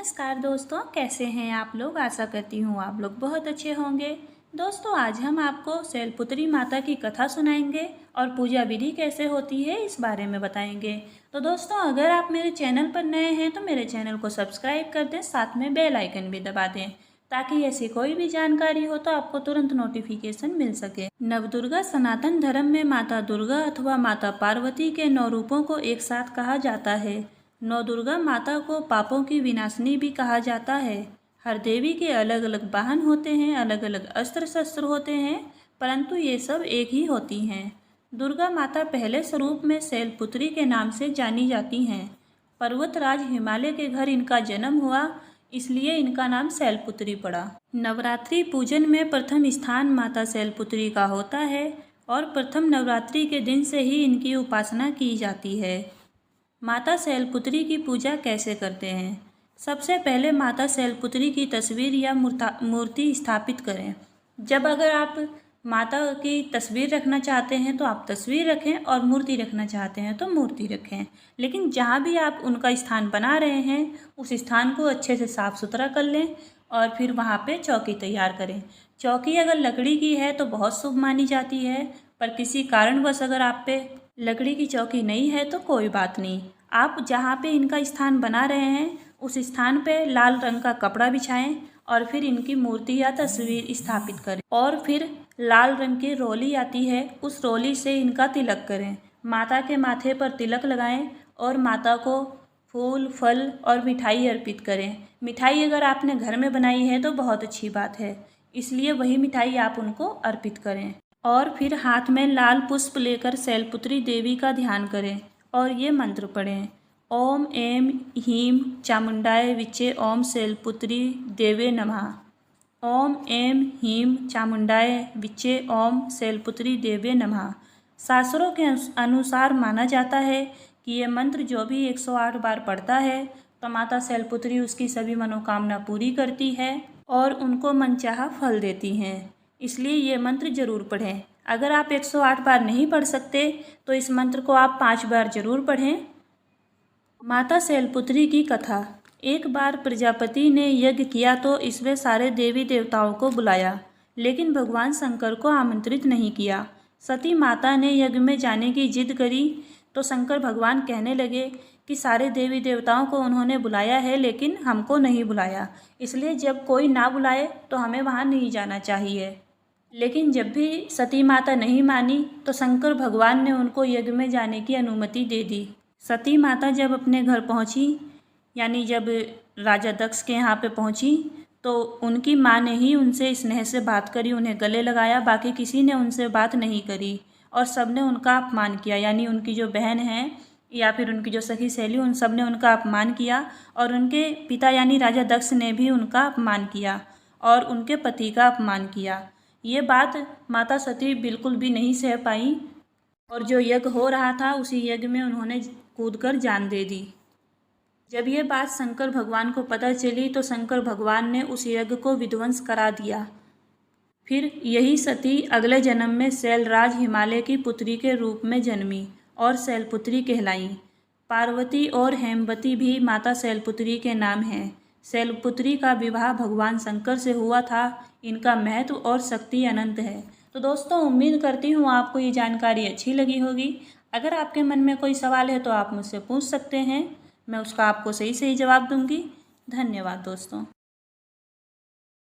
नमस्कार दोस्तों, कैसे हैं आप लोग। आशा करती हूँ आप लोग बहुत अच्छे होंगे। दोस्तों, आज हम आपको शैलपुत्री माता की कथा सुनाएंगे और पूजा विधि कैसे होती है इस बारे में बताएंगे। तो दोस्तों, अगर आप मेरे चैनल पर नए हैं तो मेरे चैनल को सब्सक्राइब कर दें, साथ में बेल आइकन भी दबा दें ताकि ऐसी कोई भी जानकारी हो तो आपको तुरंत नोटिफिकेशन मिल सके। नवदुर्गा सनातन धर्म में माता दुर्गा अथवा माता पार्वती के 9 रूपों को एक साथ कहा जाता है। नौ दुर्गा माता को पापों की विनाशिनी भी कहा जाता है। हर देवी के अलग अलग वाहन होते हैं, अलग अलग अस्त्र शस्त्र होते हैं, परंतु ये सब एक ही होती हैं। दुर्गा माता पहले स्वरूप में शैलपुत्री के नाम से जानी जाती हैं। पर्वतराज हिमालय के घर इनका जन्म हुआ, इसलिए इनका नाम शैलपुत्री पड़ा। नवरात्रि पूजन में प्रथम स्थान माता शैलपुत्री का होता है और प्रथम नवरात्रि के दिन से ही इनकी उपासना की जाती है। माता शैलपुत्री की पूजा कैसे करते हैं। सबसे पहले माता शैलपुत्री की तस्वीर या मूर्ति स्थापित करें। जब अगर आप माता की तस्वीर रखना चाहते हैं तो आप तस्वीर रखें और मूर्ति रखना चाहते हैं तो मूर्ति रखें। लेकिन जहाँ भी आप उनका स्थान बना रहे हैं उस स्थान को अच्छे से साफ़ सुथरा कर लें और फिर वहाँ पे चौकी तैयार करें। चौकी अगर लकड़ी की है तो बहुत शुभ मानी जाती है, पर किसी कारणवश अगर आप पे लकड़ी की चौकी नहीं है तो कोई बात नहीं। आप जहाँ पे इनका स्थान बना रहे हैं उस स्थान पे लाल रंग का कपड़ा बिछाएं और फिर इनकी मूर्ति या तस्वीर स्थापित करें और फिर लाल रंग की रोली आती है, उस रोली से इनका तिलक करें। माता के माथे पर तिलक लगाएं और माता को फूल, फल और मिठाई अर्पित करें। मिठाई अगर आपने घर में बनाई है तो बहुत अच्छी बात है, इसलिए वही मिठाई आप उनको अर्पित करें। और फिर हाथ में लाल पुष्प लेकर शैलपुत्री देवी का ध्यान करें और ये मंत्र पढ़ें। ओम ऐं ह्रीं चामुंडाय विचे ओम शैलपुत्री देवे नमः। ओम ऐं ह्रीं चामुंडाय विचे ओम शैलपुत्री देवे नमः। शास्त्रों के अनुसार माना जाता है कि ये मंत्र जो भी 108 बार पढ़ता है तो माता शैलपुत्री उसकी सभी मनोकामना पूरी करती है और उनको मनचाहा फल देती हैं। इसलिए ये मंत्र जरूर पढ़ें। अगर आप 108 बार नहीं पढ़ सकते तो इस मंत्र को आप 5 बार जरूर पढ़ें। माता शैलपुत्री की कथा। एक बार प्रजापति ने यज्ञ किया तो इसमें सारे देवी देवताओं को बुलाया, लेकिन भगवान शंकर को आमंत्रित नहीं किया। सती माता ने यज्ञ में जाने की जिद करी तो शंकर भगवान कहने लगे कि सारे देवी देवताओं को उन्होंने बुलाया है लेकिन हमको नहीं बुलाया, इसलिए जब कोई ना बुलाए तो हमें वहाँ नहीं जाना चाहिए। लेकिन जब भी सती माता नहीं मानी तो शंकर भगवान ने उनको यज्ञ में जाने की अनुमति दे दी। सती माता जब अपने घर पहुंची, यानी जब राजा दक्ष के यहाँ पे पहुंची, तो उनकी माँ ने ही उनसे स्नेह से बात करी, उन्हें गले लगाया। बाकी किसी ने उनसे बात नहीं करी और सब ने उनका अपमान किया, यानी उनकी जो बहन है या फिर उनकी जो सखी सहेली, उन सब ने उनका अपमान किया और उनके पिता यानी राजा दक्ष ने भी उनका अपमान किया और उनके पति का अपमान किया। ये बात माता सती बिल्कुल भी नहीं सह पाई और जो यज्ञ हो रहा था उसी यज्ञ में उन्होंने कूदकर जान दे दी। जब ये बात शंकर भगवान को पता चली तो शंकर भगवान ने उस यज्ञ को विध्वंस करा दिया। फिर यही सती अगले जन्म में शैलराज हिमालय की पुत्री के रूप में जन्मी और शैलपुत्री कहलाई। पार्वती और हेमवती भी माता शैलपुत्री के नाम हैं। शैलपुत्री का विवाह भगवान शंकर से हुआ था। इनका महत्व और शक्ति अनंत है। तो दोस्तों, उम्मीद करती हूँ आपको ये जानकारी अच्छी लगी होगी। अगर आपके मन में कोई सवाल है तो आप मुझसे पूछ सकते हैं, मैं उसका आपको सही सही जवाब दूंगी। धन्यवाद दोस्तों।